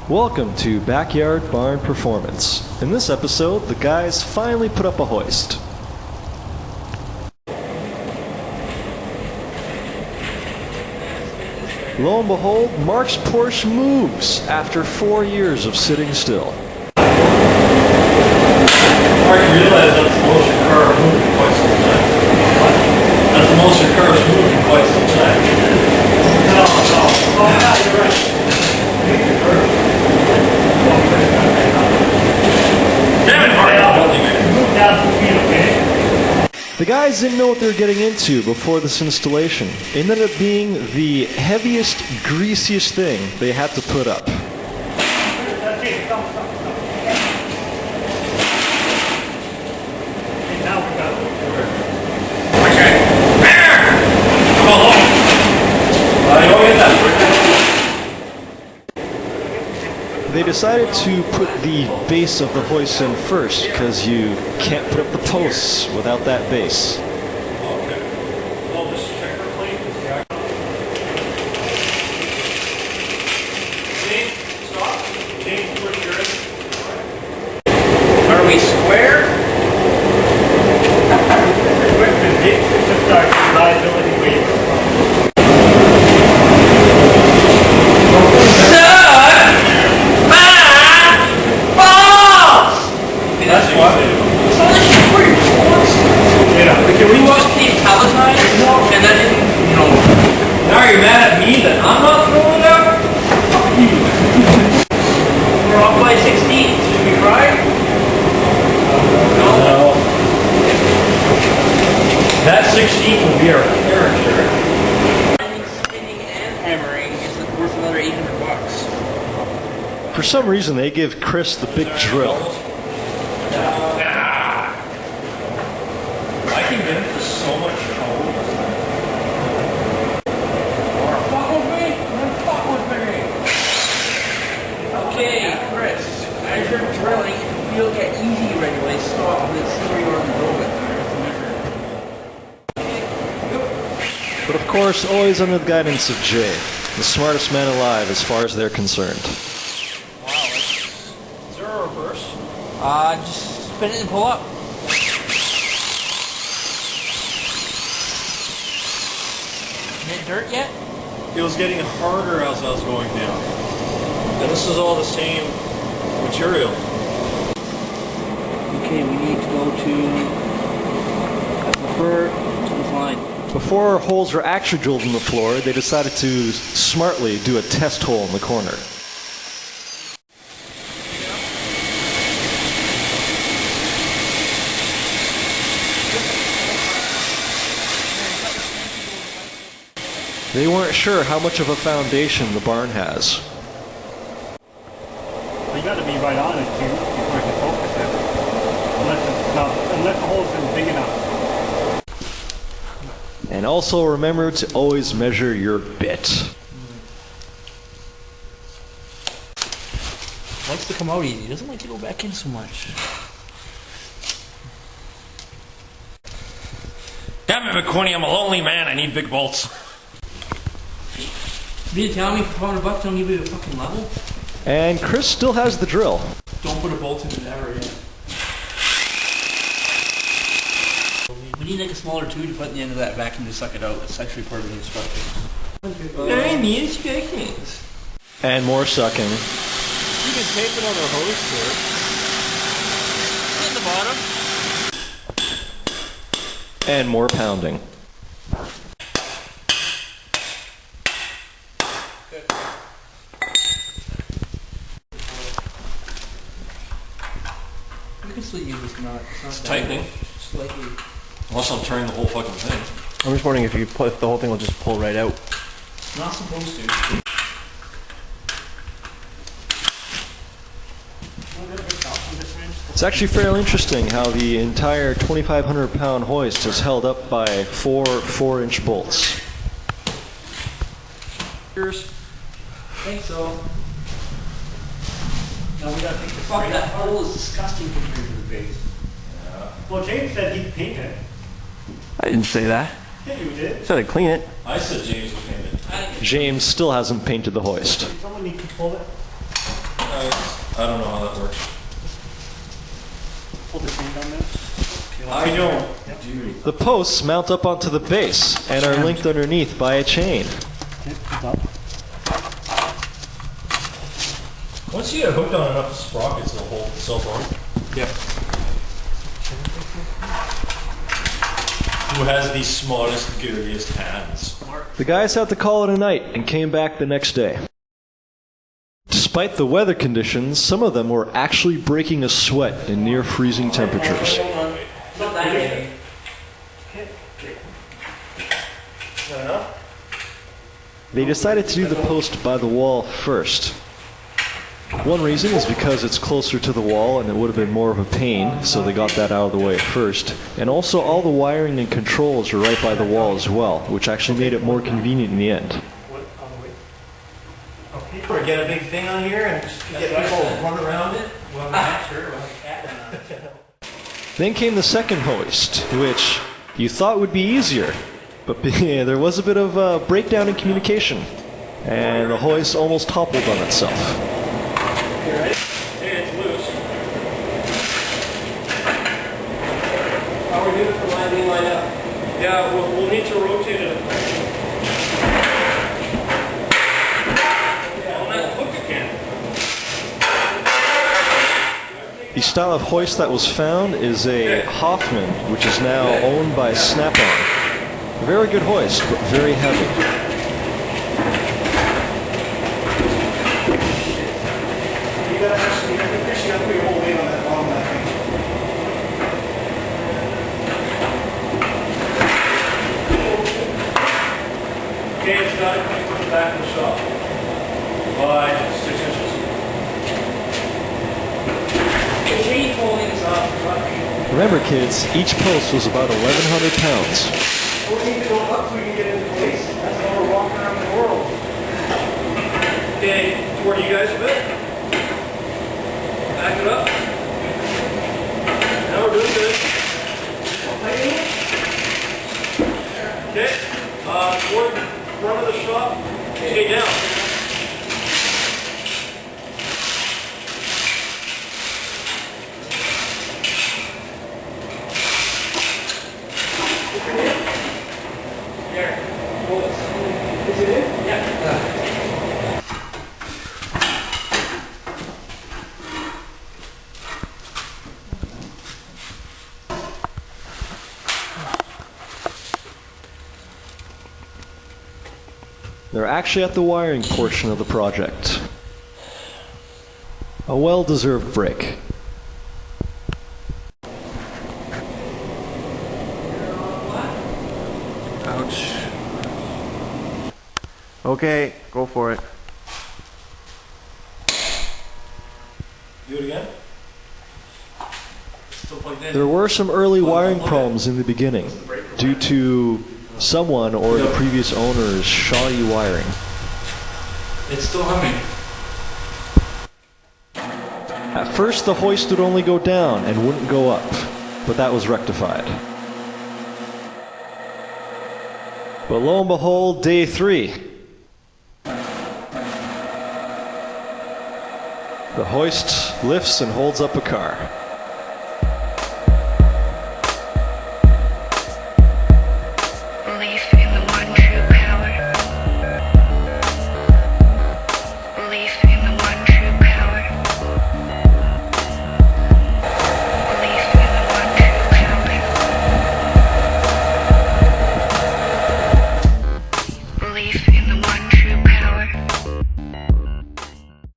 Welcome to Backyard Barn Performance. In this episode, the guys finally put up a hoist. Lo and behold, Mark's Porsche moves after 4 years of sitting still. Mark, you realize that's the most your car has moved in quite some time. What? That's the most your car has moved in quite some time. No. Oh, yeah, you're right. Damn it, Mark! Move down 2 feet, okay? The guys didn't know what they were getting into before this installation. It ended up being the heaviest, greasiest thing they had to put up. Okay, stop. Okay, now we got it. Okay. Come on, look. You won't get that. They decided to put the base of the hoist in first, because you can't put up the posts without that base. Okay. Well, this checker plate is the actual. James, stop. James, push yours. Are we square? Equipment, just our liability waiver. That's what. Can we watch the Palatine? And then, Now you're mad at me that I'm not throwing it out? Fuck you. we're off by 16. Should we cry? No. That 16 will be our character. Spinning and hammering is worth another $800. For some reason, they give Chris the big drill. I can get into so much trouble. Fuck with me? Fuck with me. Okay, Chris. As you're drilling, you'll get easy regularly. Stop and then see where you are in the road. But of course, always under the guidance of Jay, the smartest man alive as far as they're concerned. Wow, is there a reverse? Just spin it and pull up. Hit dirt yet? It was getting harder as I was going down. And this is all the same material. Okay, we need to go to this line. Before holes were actually drilled in the floor, they decided to smartly do a test hole in the corner. They weren't sure how much of a foundation the barn has. You got to be right on it too before you can focus it. Unless the hole isn't big enough. And also remember to always measure your bit. Likes to come out easy. Doesn't like to go back in so much. Damn it, McQuinney, I'm a lonely man. I need big bolts. You tell me for $400 don't give you a fucking level? And Chris still has the drill. Don't put a bolt in it ever again. We need like a smaller tube to put in the end of that vacuum to suck it out. That's actually part of the instructions. Hey, the instructions. And more sucking. You can tape it on the hose At the bottom. And more pounding. You can still use this knot. It's tightening. Slightly. Unless I'm turning the whole fucking thing. I'm just wondering if the whole thing will just pull right out. Not supposed to. It's actually fairly interesting how the entire 2,500 pound hoist is held up by four 4-inch bolts. Yours? I think so. Now we gotta take the fuck. That hole is disgusting compared to the base. Well, James said he'd paint it. I didn't say that. Yeah, you did. I said I'd clean it. I said James would paint it. James still hasn't painted the hoist. Someone need to pull it. I don't know how that works. Pull the chain down there. I don't. Dude. The posts mount up onto the base and are linked underneath by a chain. Once you get hooked on enough sprockets, it'll hold itself on. Yep. Who has the smallest, gooriest hands? The guys had to call it a night and came back the next day. Despite the weather conditions, some of them were actually breaking a sweat in near freezing temperatures. Not that heavy. They decided to do the post by the wall first. One reason is because it's closer to the wall and it would have been more of a pain, so they got that out of the way first. And also all the wiring and controls are right by the wall as well, which actually made it more convenient in the end. Or get a big thing on here and just get people run around it. Well, sure. Well, cat on it. Then came the second hoist, which you thought would be easier, but there was a bit of a breakdown in communication, and the hoist almost toppled on itself. You ready? Hey, it's loose. How are we doing for being lined up? Yeah, we'll need to rotate it. The style of hoist that was found is a Hoffman, which is now owned by Snap-on. A very good hoist, but very heavy. You gotta actually, I think you gotta put your whole weight on that bottom of that thing. Okay, it's got it connected to the back of the shop. By 6 inches. The chain holding is off. Remember kids, each post was about 1,100 pounds. We need to go up so we can get into place. That's how we're walking around the world. Okay, toward you guys a bit. Back it up. Now we're doing good. Okay, toward the front of the shop. Stay down. They're actually at the wiring portion of the project. A well-deserved break. Ouch. Okay, go for it. Do it again. Still plugged in. There were some early wiring problems in the beginning due to someone or the previous owner's shoddy wiring. It's still humming. At first, the hoist would only go down and wouldn't go up, but that was rectified. But lo and behold, day 3. The hoist lifts and holds up a car.